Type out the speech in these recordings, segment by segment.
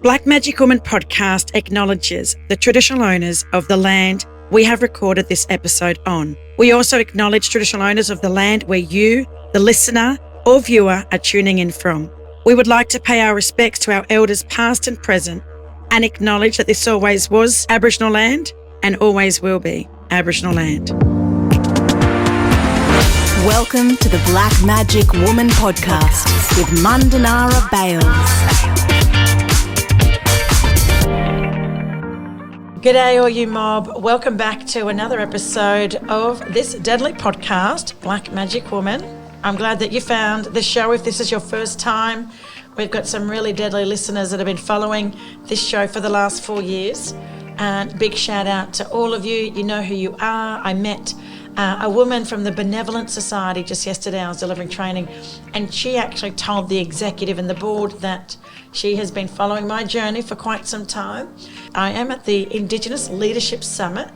Black Magic Woman podcast acknowledges the traditional owners of the land we have recorded this episode on. We also acknowledge traditional owners of the land where you, the listener or viewer, are tuning in from. We would like to pay our respects to our elders past and present and acknowledge that this always was Aboriginal land and always will be Aboriginal land. Welcome to the Black Magic Woman podcast with Mundanara Bayles. G'day all you mob, welcome back to another episode of this deadly podcast, Black Magic Woman. I'm glad that you found this show. If this is your first time, we've got some really deadly listeners that have been following this show for the last 4 years. And big shout out to all of you. You know who you are. I met a woman from the Benevolent Society just yesterday. I was delivering training, and she actually told the executive and the board that she has been following my journey for quite some time. I am at the Indigenous Leadership Summit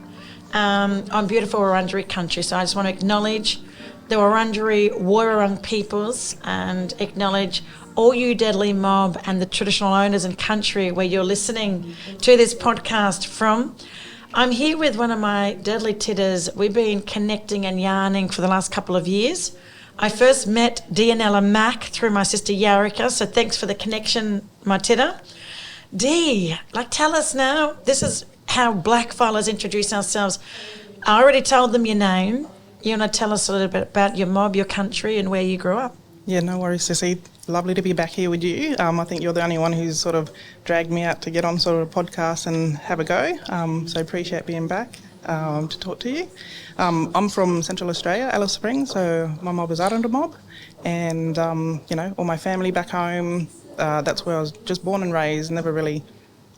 on beautiful Arrernte country, so I just want to acknowledge the Wurundjeri Wurrung peoples and acknowledge all you deadly mob and the traditional owners and country where you're listening to this podcast from. I'm here with one of my deadly tidders. We've been connecting and yarning for the last couple of years. I first met Deanella Mack through my sister Yarika, so thanks for the connection, my tidda. Dee, tell us now, this is how black fellas introduce ourselves. I already told them your name. You want to tell us a little bit about your mob, your country, and where you grew up? Yeah, no worries, Sissy. Lovely to be back here with you. I think you're the only one who's sort of dragged me out to get on sort of a podcast and have a go. So appreciate being back to talk to you. I'm from Central Australia, Alice Springs, so my mob is Arrernte mob. And, all my family back home, that's where I was just born and raised, never really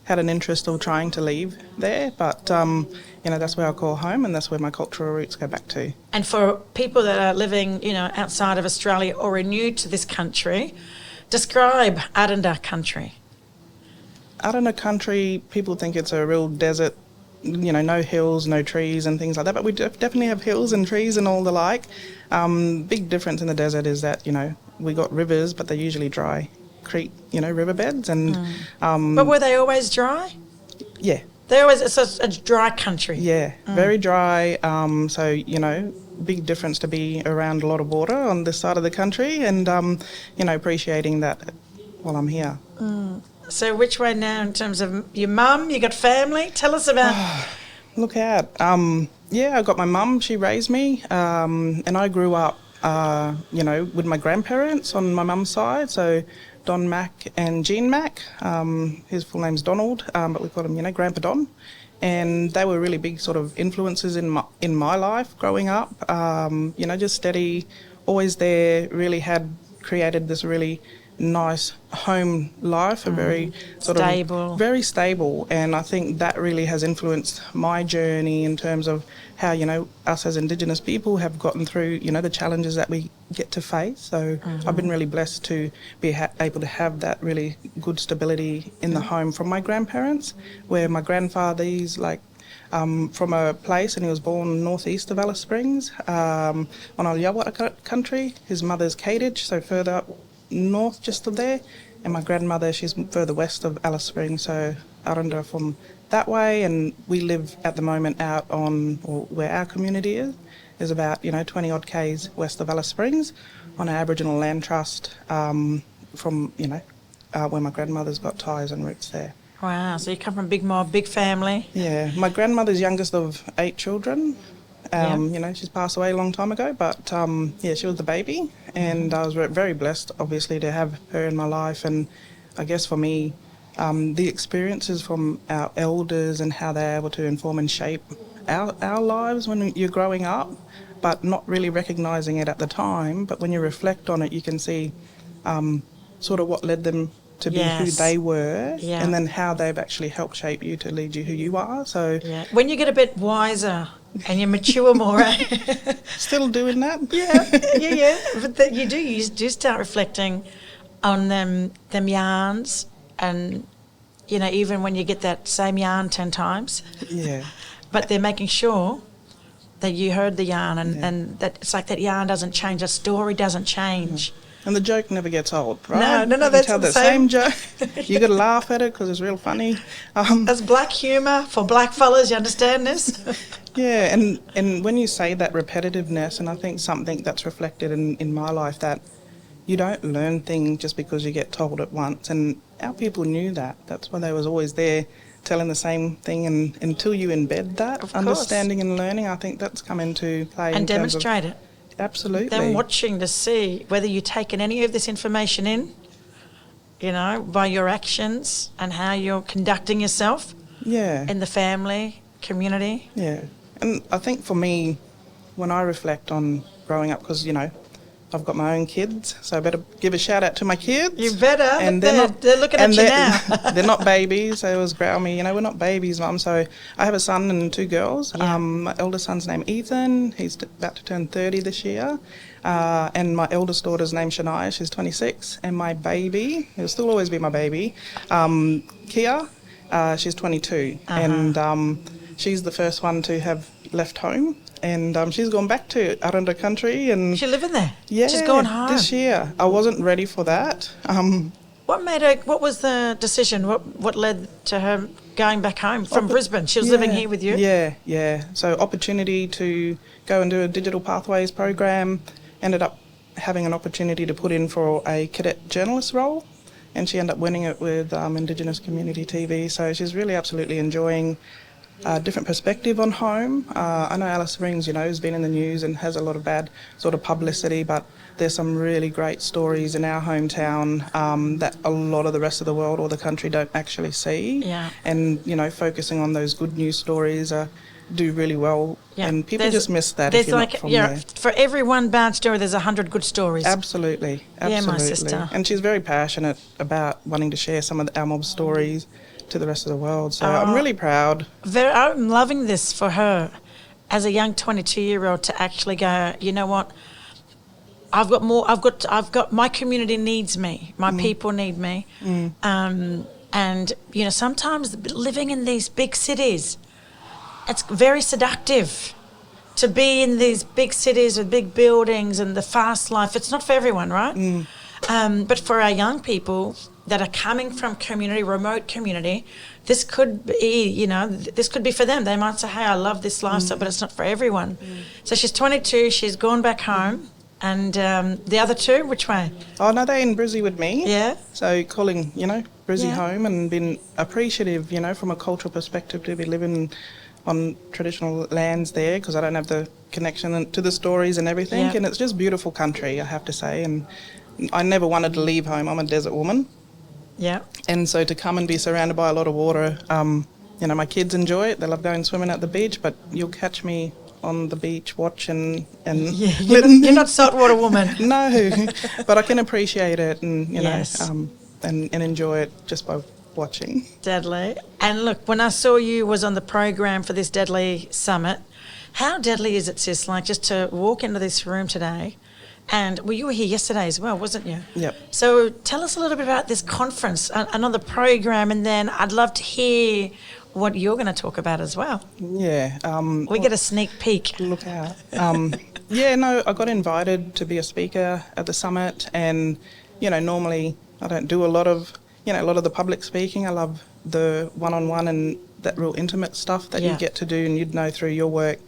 had an interest of trying to leave there, but that's where I call home, and that's where my cultural roots go back to. And for people that are living, outside of Australia or are new to this country, describe Arrernte country. Arrernte country, people think it's a real desert, no hills, no trees and things like that, but we definitely have hills and trees and all the like. Big difference in the desert is that, we got rivers, but they're usually dry. Creek, riverbeds, and but were they always dry? Yeah, it's a dry country. Yeah, very dry. So big difference to be around a lot of water on this side of the country, and appreciating that while I'm here. So which way now in terms of your mum? You got family? Tell us about. Look out. I got my mum. She raised me, and I grew up, with my grandparents on my mum's side. So Don Mack and Jean Mack. His full name's Donald, but we call him, Grandpa Don. And they were really big sort of influences in my life growing up. Just steady, always there, really had created this really nice home life, a very sort stable. Of very stable, and I think that really has influenced my journey in terms of how us as Indigenous people have gotten through the challenges that we get to face. So I've been really blessed to be able to have that really good stability in the home from my grandparents, where my grandfather is from a place, and he was born northeast of Alice Springs on Arrernte country. His mother's Kadich, so further up north just of there, and my grandmother, she's further west of Alice Springs, so Arrernte from that way. And we live at the moment out on, or where our community is about 20 odd k's west of Alice Springs on our Aboriginal land trust, from where my grandmother's got ties and roots there. Wow, so you come from a big mob, big family. Yeah, my grandmother's youngest of 8 children. She's passed away a long time ago, but she was the baby, and I was very blessed, obviously, to have her in my life. And I guess for me, the experiences from our elders and how they're able to inform and shape our lives when you're growing up, but not really recognising it at the time. But when you reflect on it, you can see sort of what led them to be who they were, and then how they've actually helped shape you to lead you who you are. So when you get a bit wiser and you mature more, still doing that. But you do start reflecting on them yarns, and even when you get that same yarn 10 times, but they're making sure that you heard the yarn, and that it's like that yarn doesn't change, the story doesn't change. And the joke never gets old, right? No, You can that's tell the the same. same joke. You got to laugh at it because it's real funny. That's black humour for black fellas, you understand this? Yeah, and when you say that repetitiveness, and I think something that's reflected in my life, that you don't learn things just because you get told it once, and our people knew that. That's why they was always there telling the same thing, and until you embed that Of course. understanding and learning, I think that's come into play. And in terms of- demonstrate it. Absolutely. Them watching to see whether you're taking any of this information in, you know, by your actions and how you're conducting yourself Yeah. in the family, community. Yeah. And I think for me, when I reflect on growing up, because, you know, I've got my own kids, so I better give a shout out to my kids. You better. And they're looking at you now. They're not babies. They always growl me, you know, we're not babies, Mum. So I have a son and 2 girls. Yeah. My eldest son's named Ethan. He's about to turn 30 this year. And my eldest daughter's named Shania. She's 26. And my baby, he'll still always be my baby, Kia, she's 22. And she's the first one to have left home. And she's gone back to Arrernte country, and She's living there. yeah, She's gone home. this year. I wasn't ready for that. What made her? What was the decision? What led to her going back home from Brisbane? She was living here with you. Yeah. So opportunity to go and do a digital pathways program. Ended up having an opportunity to put in for a cadet journalist role, and she ended up winning it with Indigenous Community TV. So she's really absolutely enjoying a different perspective on home. I know Alice Springs, you know, has been in the news and has a lot of bad sort of publicity, but there's some really great stories in our hometown that a lot of the rest of the world or the country don't actually see. Yeah. And, you know, focusing on those good news stories do really well. Yeah. And people There's- just miss that There's if you're like not from there. for every one bad story, there's 100 good stories. Absolutely. Yeah, my sister. And she's very passionate about wanting to share some of our mob stories to the rest of the world. So I'm really proud. I'm loving this for her as a young 22-year-old to actually go, you know what? I've got my community needs me. My people need me. And, you know, sometimes living in these big cities, it's very seductive to be in these big cities with big buildings and the fast life. It's not for everyone, right? But for our young people that are coming from remote community, this could be, you know, this could be for them. They might say, hey, I love this lifestyle, but it's not for everyone. So she's 22, she's gone back home. And the other 2, which way? Oh, no, they're in Brizzy with me. Yeah. So calling, you know, Brizzy Yeah. home, and been appreciative, you know, from a cultural perspective to be living on traditional lands there, because I don't have the connection to the stories and everything. Yeah. And it's just beautiful country, I have to say. And I never wanted to leave home. I'm a desert woman. Yeah. And so to come and be surrounded by a lot of water, you know, my kids enjoy it. They love going swimming at the beach, but you'll catch me on the beach watching and Yeah, you're not saltwater woman. no, but I can appreciate it and, you know, Yes. and enjoy it just by watching. Deadly. And look, when I saw you was on the program for this Deadly Summit, how deadly is it, sis, like just to walk into this room today and, well, you were here yesterday as well, wasn't you? Yep. So tell us a little bit about this conference and on the program, and then I'd love to hear what you're going to talk about as well. Yeah. We get a sneak peek. Look out. Yeah, no, I got invited to be a speaker at the summit, and, you know, normally I don't do a lot of the public speaking. I love the one-on-one and that real intimate stuff that Yeah. you get to do, and you'd know through your work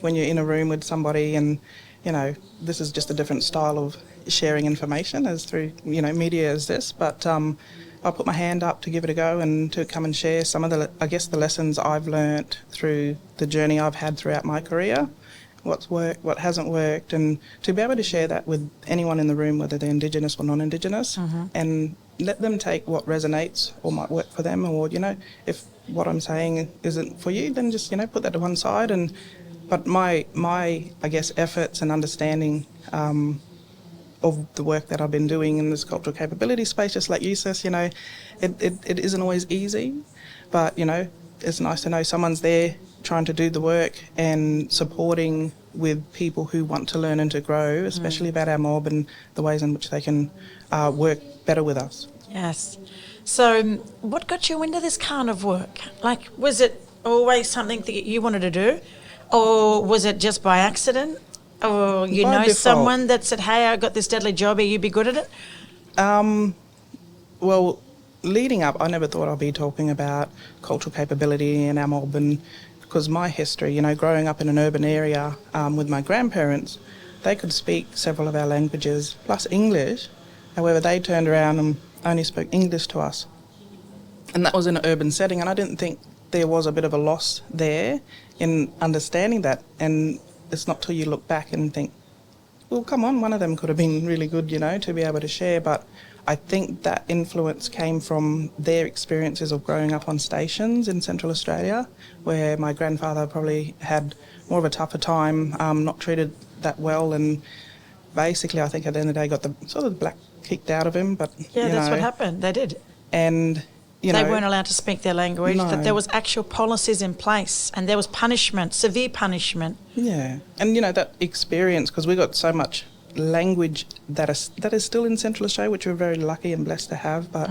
when you're in a room with somebody, and, you know, this is just a different style of sharing information as through, you know, media as this, but I put my hand up to give it a go and to come and share some of the, I guess, the lessons I've learnt through the journey I've had throughout my career, what's worked, what hasn't worked, and to be able to share that with anyone in the room, whether they're Indigenous or non-Indigenous, and let them take what resonates or might work for them, or, you know, if what I'm saying isn't for you, then just, you know, put that to one side. But my I guess, efforts and understanding of the work that I've been doing in this cultural capability space, just like you, sis, you know, it isn't always easy, but, you know, it's nice to know someone's there trying to do the work and supporting with people who want to learn and to grow, especially about our mob and the ways in which they can work better with us. Yes. So what got you into this kind of work? Like, was it always something that you wanted to do, or was it just by accident? Or you By know default. someone that said, hey, I got this deadly job, you'd be good at it? Well, leading up, I never thought I'd be talking about cultural capability in our mob, and because my history, you know, growing up in an urban area with my grandparents, they could speak several of our languages, plus English. However, they turned around and only spoke English to us. And that was in an urban setting, and I didn't think there was a bit of a loss there in understanding that. And it's not till you look back and think, well, come on, one of them could have been really good, you know, to be able to share. But I think that influence came from their experiences of growing up on stations in Central Australia, where my grandfather probably had more of a tougher time, not treated that well, and basically I think at the end of the day got the sort of the black kicked out of him. But Yeah, that's what happened. They did. And you They know, weren't allowed to speak their language, No. that there was actual policies in place and there was punishment, severe punishment. yeah, and you know that experience, because we got so much language that is still in Central Australia, which we're very lucky and blessed to have. But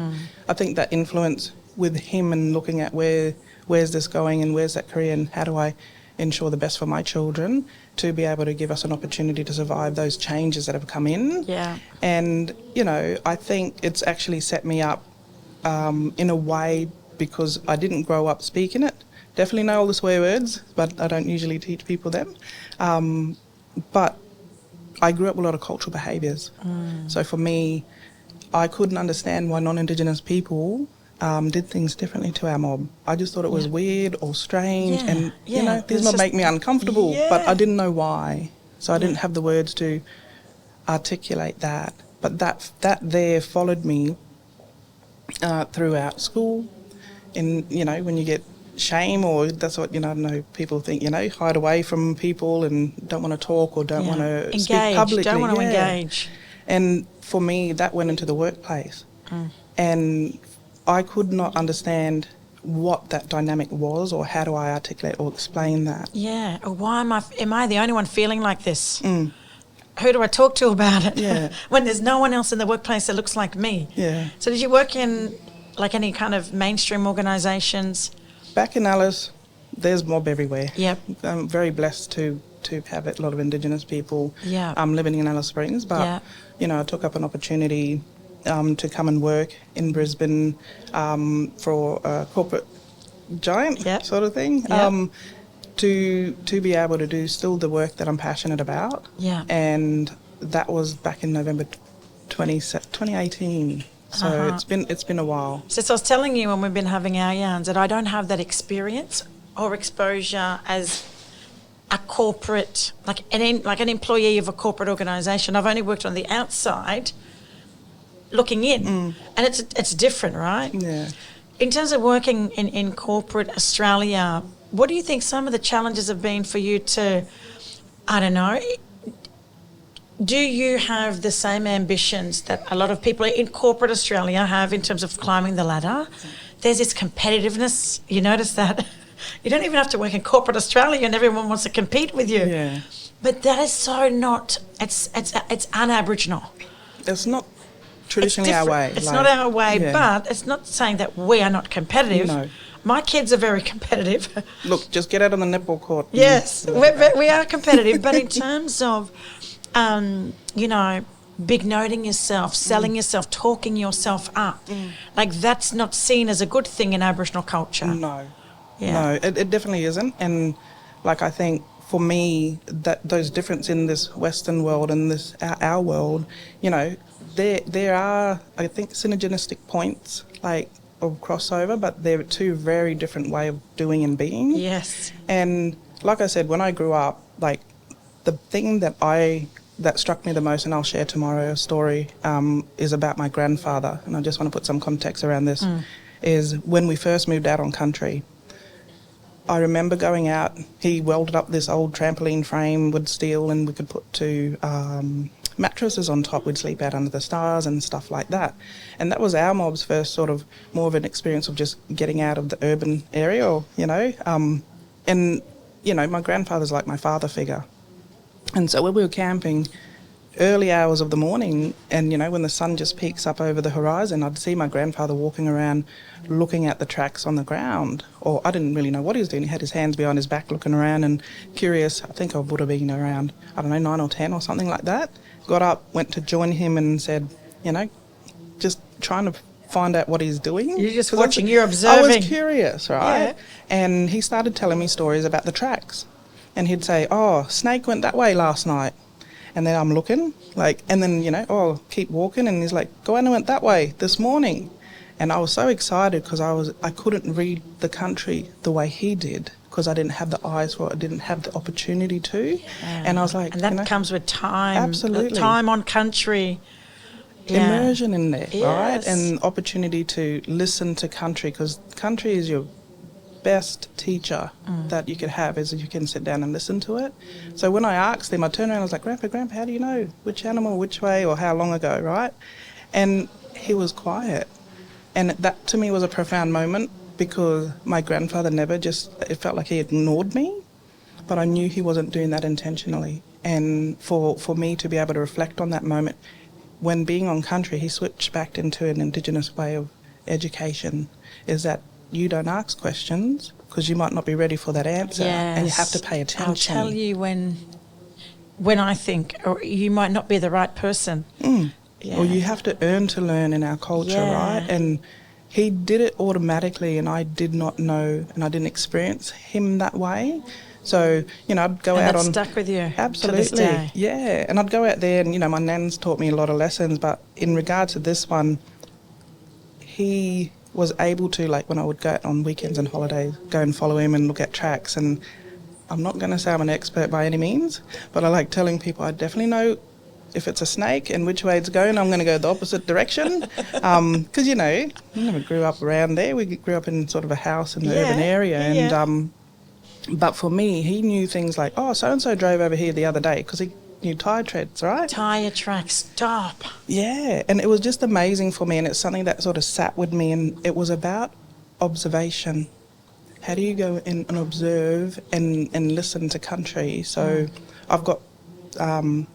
I think that influence with him and looking at where's this going and where's that career and how do I ensure the best for my children to be able to give us an opportunity to survive those changes that have come in. Yeah. And, you know, I think it's actually set me up in a way, because I didn't grow up speaking it. Definitely know all the swear words, but I don't usually teach people them. But I grew up with a lot of cultural behaviours. So for me, I couldn't understand why non-Indigenous people did things differently to our mob. I just thought it was weird or strange, Yeah, and yeah. you know, It's this might just- make me uncomfortable, but Yeah. I didn't know why. So I didn't have the words to articulate that. But that there followed me throughout school. And you know, when you get shame, or that's what, you know, I don't know, people think, you know, hide away from people and don't want to talk or don't want to engage, speak publicly. don't want to Yeah. engage. And for me, that went into the workplace. And I could not understand what that dynamic was, or how do I articulate or explain that. Yeah. Or why am I the only one feeling like this? Who do I talk to about it? Yeah. When there's no one else in the workplace that looks like me. Yeah. So did you work in like any kind of mainstream organisations? Back in Alice, there's mob everywhere. Yep. I'm very blessed to have a lot of Indigenous people Yeah. living in Alice Springs. But, Yeah. you know, I took up an opportunity to come and work in Brisbane for a corporate giant Yep. sort of thing. Yep. To be able to do still the work that I'm passionate about. Yeah. And that was back in November 2018. So it's been a while. So I was telling you when we've been having our yarns that I don't have that experience or exposure as a corporate, like an employee of a corporate organisation. I've only worked on the outside, looking in, and it's different, right? Yeah. In terms of working in corporate Australia, what do you think some of the challenges have been for you to, I don't know, do you have the same ambitions that a lot of people in corporate Australia have in terms of climbing the ladder? There's this competitiveness. You notice that? You don't even have to work in corporate Australia and everyone wants to compete with you. Yeah. But that is so not, it's un-Aboriginal. It's not traditionally our way. It's like- not our way, yeah. but it's not saying that we are not competitive. No. My kids are very competitive. Look, just get out on the netball court. Yes, we are competitive, but in terms of, you know, big noting yourself, selling yourself, talking yourself up, like that's not seen as a good thing in Aboriginal culture. No. Yeah. No, it definitely isn't. And like I think for me, that those difference in this Western world and this our world, you know, there are, I think, synergistic points like of crossover, but they're two very different way of doing and being. Yes. And like I said, when I grew up, like the thing that struck me the most, and I'll share tomorrow a story, is about my grandfather. And I just want to put some context around this, is when we first moved out on country, I remember going out, he welded up this old trampoline frame with steel, and we could put two mattresses on top. We'd sleep out under the stars and stuff like that. And that was our mob's first sort of more of an experience of just getting out of the urban area, or, you know. And, you know, my grandfather's like my father figure. And so when we were camping, early hours of the morning, and when the sun just peeks up over the horizon, I'd see my grandfather walking around looking at the tracks on the ground, or I didn't really know what he was doing. He had his hands behind his back looking around and curious. I think I would have been around, 9 or 10 or something like that. Got up, went to join him and said, just trying to find out what he's doing. You're just watching, you're observing. I was curious, right? Yeah. And he started telling me stories about the tracks. And he'd say, snake went that way last night. And then I'm looking, and then, keep walking. And he's like, goanna went that way this morning. And I was so excited because I couldn't read the country the way he did because I didn't have the eyes for it. I didn't have the opportunity to. Yeah. And I was like, and that comes with time. Absolutely. Time on country. Yeah. Immersion in there, yes. right? And opportunity to listen to country, because country is your best teacher that you could have, is you can sit down and listen to it. So when I asked him, I turned around and I was like, Grandpa, how do you know which animal, which way, or how long ago, right? And he was quiet. And that to me was a profound moment, because my grandfather it felt like he ignored me, but I knew he wasn't doing that intentionally. And for me to be able to reflect on that moment, when being on country, he switched back into an Indigenous way of education, is that you don't ask questions because you might not be ready for that answer. Yes. And you have to pay attention. I'll tell you when I think, or you might not be the right person. Yeah. Or you have to earn to learn in our culture, right? And he did it automatically, and I did not know, and I didn't experience him that way. So, I'd go out on... stuck with you. Absolutely. To this day. Yeah. And I'd go out there and, my nan's taught me a lot of lessons, but in regards to this one, he was able to, when I would go out on weekends and holidays, go and follow him and look at tracks. And I'm not going to say I'm an expert by any means, but I like telling people I definitely know if it's a snake and which way it's going. I'm going to go the opposite direction. Because, we never grew up around there. We grew up in sort of a house in the urban area. And but for me, he knew things like, so-and-so drove over here the other day, because he knew tyre treads, right? Tyre tracks, stop. Yeah, and it was just amazing for me, and it's something that sort of sat with me, and it was about observation. How do you go in and observe and listen to country? So I've got,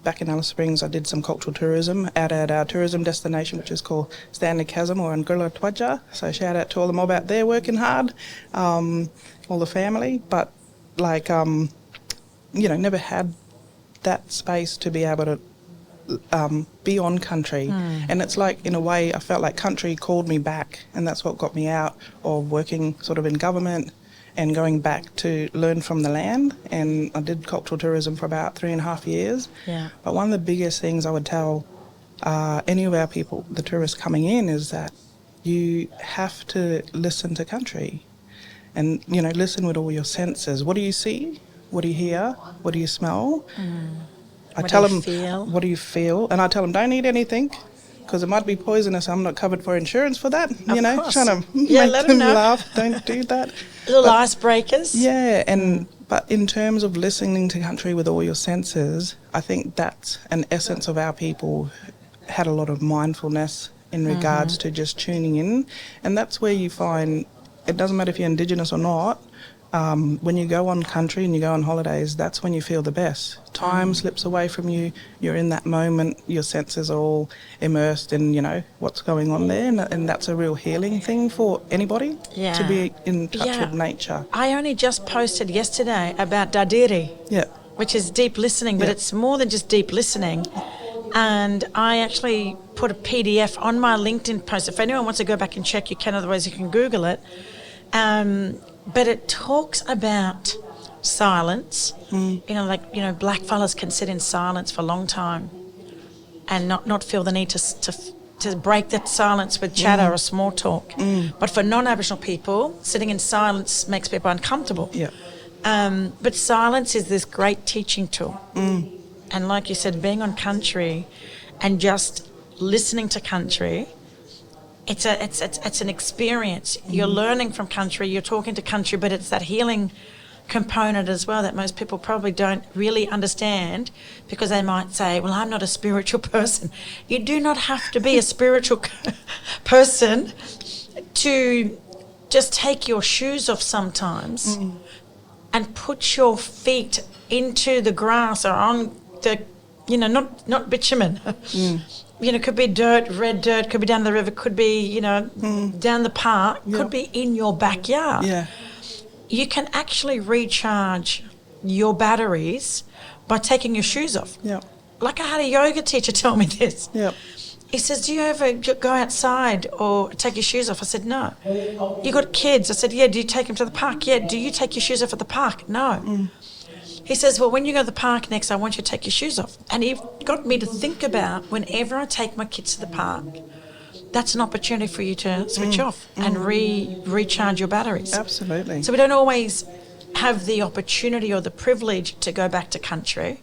back in Alice Springs, I did some cultural tourism out at our tourism destination, which is called Stanley Chasm, or Ngurla Twadja. So shout out to all the mob out there working hard, all the family. But never had that space to be able to be on country. And it's like, in a way, I felt like country called me back, and that's what got me out of working sort of in government and going back to learn from the land. And I did cultural tourism for about 3.5 years. Yeah. But one of the biggest things I would tell any of our people, the tourists coming in, is that you have to listen to country. And, listen with all your senses. What do you see? What do you hear? What do you smell? I tell them, what do you feel? And I tell them, don't eat anything, because it might be poisonous. I'm not covered for insurance for that. Course. Trying to make them laugh. Don't do that. Little icebreakers. Yeah, but in terms of listening to country with all your senses, I think that's an essence of our people. Had a lot of mindfulness in regards to just tuning in. And that's where you find, it doesn't matter if you're Indigenous or not, when you go on country and you go on holidays, that's when you feel the best. Time slips away from you. You're in that moment. Your senses are all immersed in, what's going on there. And that's a real healing thing for anybody, to be in touch with nature. I only just posted yesterday about Dadiri, which is deep listening, but it's more than just deep listening. And I actually put a PDF on my LinkedIn post. If anyone wants to go back and check, you can. Otherwise, you can Google it. But it talks about silence. Black fellas can sit in silence for a long time and not feel the need to break that silence with chatter or small talk. But for non-Aboriginal people, sitting in silence makes people uncomfortable. But silence is this great teaching tool. And like you said, being on country and just listening to country, it's an experience. You're learning from country, you're talking to country, but it's that healing component as well that most people probably don't really understand, because they might say, well, I'm not a spiritual person. You do not have to be a spiritual person to just take your shoes off sometimes and put your feet into the grass or on the not bitumen. Could be dirt, red dirt, could be down the river, could be, down the park, could be in your backyard. Yeah. You can actually recharge your batteries by taking your shoes off. Yeah. Like I had a yoga teacher tell me this. Yeah. He says, do you ever go outside or take your shoes off? I said, no. You got kids? I said, yeah. Do you take them to the park? Yeah. Do you take your shoes off at the park? No. He says, well, when you go to the park next, I want you to take your shoes off. And he got me to think about whenever I take my kids to the park, that's an opportunity for you to switch off and recharge your batteries. Absolutely. So we don't always have the opportunity or the privilege to go back to country,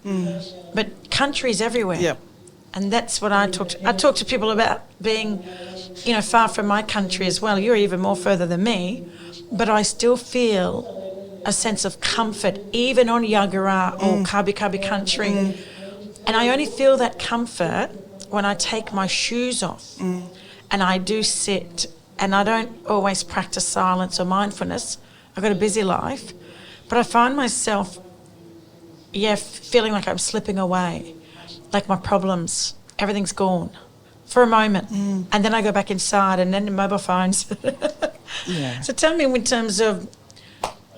but country is everywhere. Yep. And that's what I talk to people about being, far from my country as well. You're even more further than me, but I still feel a sense of comfort, even on Yagara or Kabi country. And I only feel that comfort when I take my shoes off and I do sit, and I don't always practice silence or mindfulness. I've got a busy life, but I find myself, feeling like I'm slipping away, like my problems, everything's gone for a moment. And then I go back inside, and then the mobile phones. Yeah. So tell me, in terms of,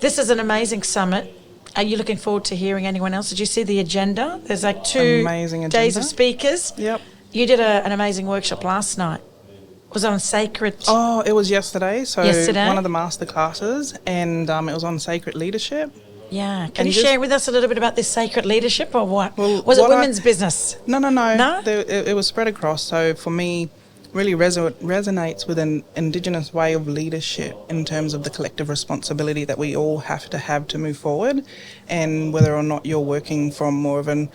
this is an amazing summit. Are you looking forward to hearing anyone else? Did you see the agenda? There's like 2 Amazing days agenda. of speakers. Yep. You did an amazing workshop last night. Was it on sacred? Oh, it was yesterday. So Yesterday? one of the master classes, and it was on sacred leadership. Yeah. Can And you just- share with us a little bit about this sacred leadership, or what? Well, was it what I- women's business? No. No? It was spread across. So for me, really resonates with an Indigenous way of leadership in terms of the collective responsibility that we all have to move forward, and whether or not you're working from more of an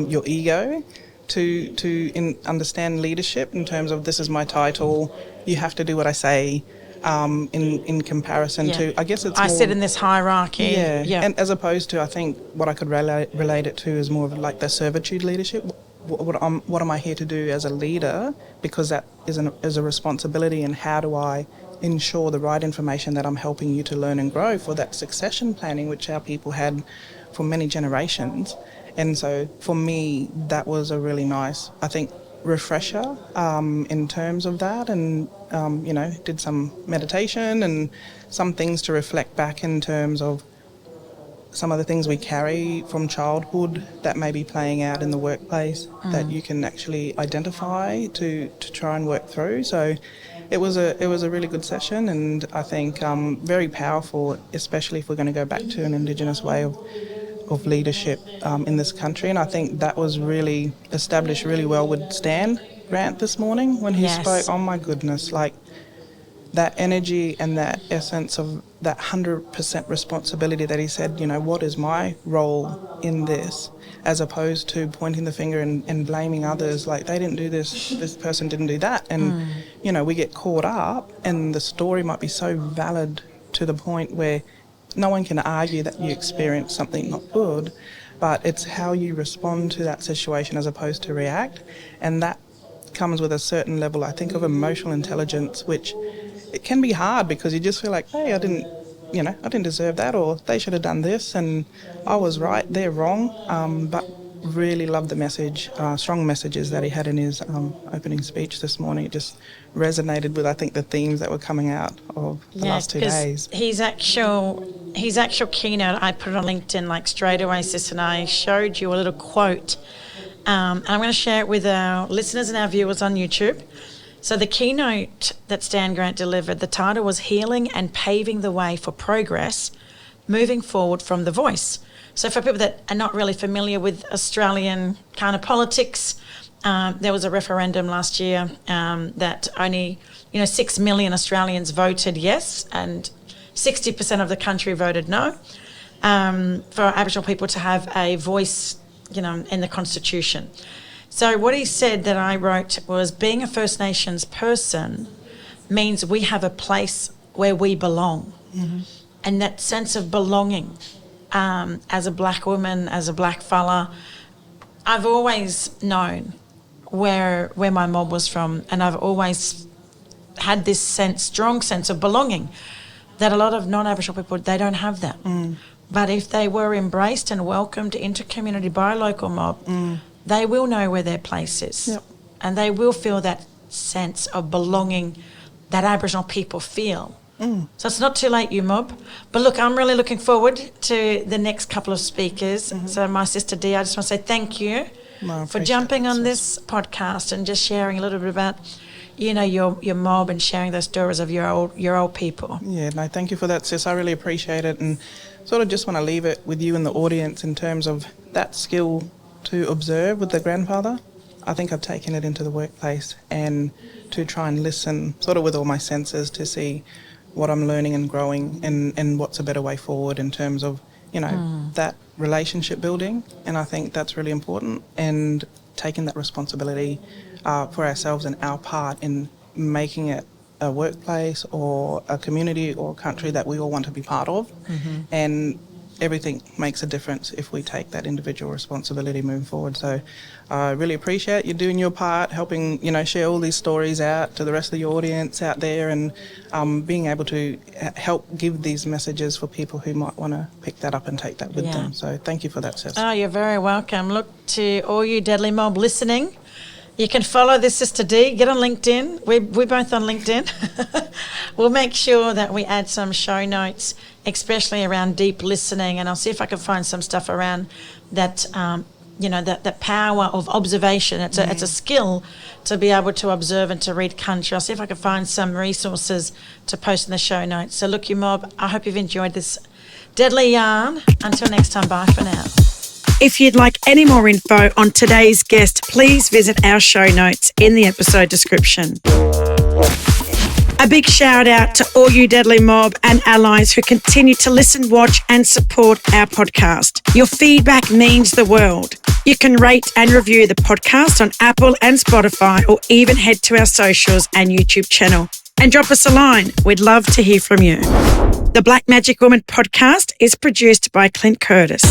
your ego to understand leadership in terms of, this is my title, you have to do what I say, in comparison to, I guess it's I more, sit in this hierarchy. yeah, and as opposed to, I think what I could relate it to is more of like the servitude leadership. What am I here to do as a leader? Because that is a responsibility, and how do I ensure the right information that I'm helping you to learn and grow for that succession planning, which our people had for many generations. And so for me, that was a really nice, I think, refresher in terms of that, and did some meditation and some things to reflect back in terms of some of the things we carry from childhood that may be playing out in the workplace that you can actually identify to try and work through. So it was a really good session, and I think very powerful, especially if we're going to go back to an Indigenous way of leadership in this country. And I think that was really established really well with Stan Grant this morning when he spoke. Oh my goodness, like that energy and that essence of that 100% responsibility that he said, what is my role in this, as opposed to pointing the finger and blaming others, like they didn't do this person didn't do that. And, we get caught up, and the story might be so valid to the point where no one can argue that you experienced something not good, but it's how you respond to that situation as opposed to react. And that comes with a certain level, I think, of emotional intelligence, which it can be hard because you just feel like, hey, I didn't deserve that, or they should have done this, and I was right, they're wrong. But really loved the message, strong messages that he had in his opening speech this morning. It just resonated with, I think, the themes that were coming out of the last 2 days. His actual keynote, I put it on LinkedIn like straight away, sis, and I showed you a little quote. And I'm going to share it with our listeners and our viewers on YouTube. So the keynote that Stan Grant delivered, the title was Healing and Paving the Way for Progress, Moving Forward from the Voice. So for people that are not really familiar with Australian kind of politics, there was a referendum last year that only 6 million Australians voted yes, and 60% of the country voted no, for Aboriginal people to have a voice, in the Constitution. So what he said that I wrote was, being a First Nations person means we have a place where we belong. Mm-hmm. And that sense of belonging, as a black woman, as a black fella, I've always known where my mob was from, and I've always had this strong sense of belonging that a lot of non-Aboriginal people, they don't have that. But if they were embraced and welcomed into community by a local mob, they will know where their place is. Yep. And they will feel that sense of belonging that Aboriginal people feel. So it's not too late, you mob. But look, I'm really looking forward to the next couple of speakers. So my sister Dee, I just want to say thank you for jumping on this podcast and just sharing a little bit about, you know, your mob and sharing those stories of your old people. Yeah, no, thank you for that, sis. I really appreciate it, and sort of just want to leave it with you and the audience in terms of that skill to observe with the grandfather. I think I've taken it into the workplace and to try and listen sort of with all my senses to see what I'm learning and growing and what's a better way forward in terms of, you know, that relationship building. And I think that's really important, and taking that responsibility for ourselves and our part in making it a workplace or a community or a country that we all want to be part of. And everything makes a difference if we take that individual responsibility moving forward. So I really appreciate you doing your part, helping, you know, share all these stories out to the rest of the audience out there, and being able to help give these messages for people who might want to pick that up and take that with them. So thank you for that, sis. Oh, you're very welcome. Look, to all you Deadly Mob listening, you can follow this Sister Dee. Get on LinkedIn. We're both on LinkedIn. We'll make sure that we add some show notes, especially around deep listening, and I'll see if I can find some stuff around that, you know, that power of observation. It's a skill to be able to observe and to read country. I'll see if I can find some resources to post in the show notes. So look, you mob, I hope you've enjoyed this deadly yarn. Until next time, bye for now. If you'd like any more info on today's guest, please visit our show notes in the episode description. A big shout out to all you Deadly Mob and allies who continue to listen, watch and support our podcast. Your feedback means the world. You can rate and review the podcast on Apple and Spotify, or even head to our socials and YouTube channel and drop us a line. We'd love to hear from you. The Black Magic Woman podcast is produced by Clint Curtis.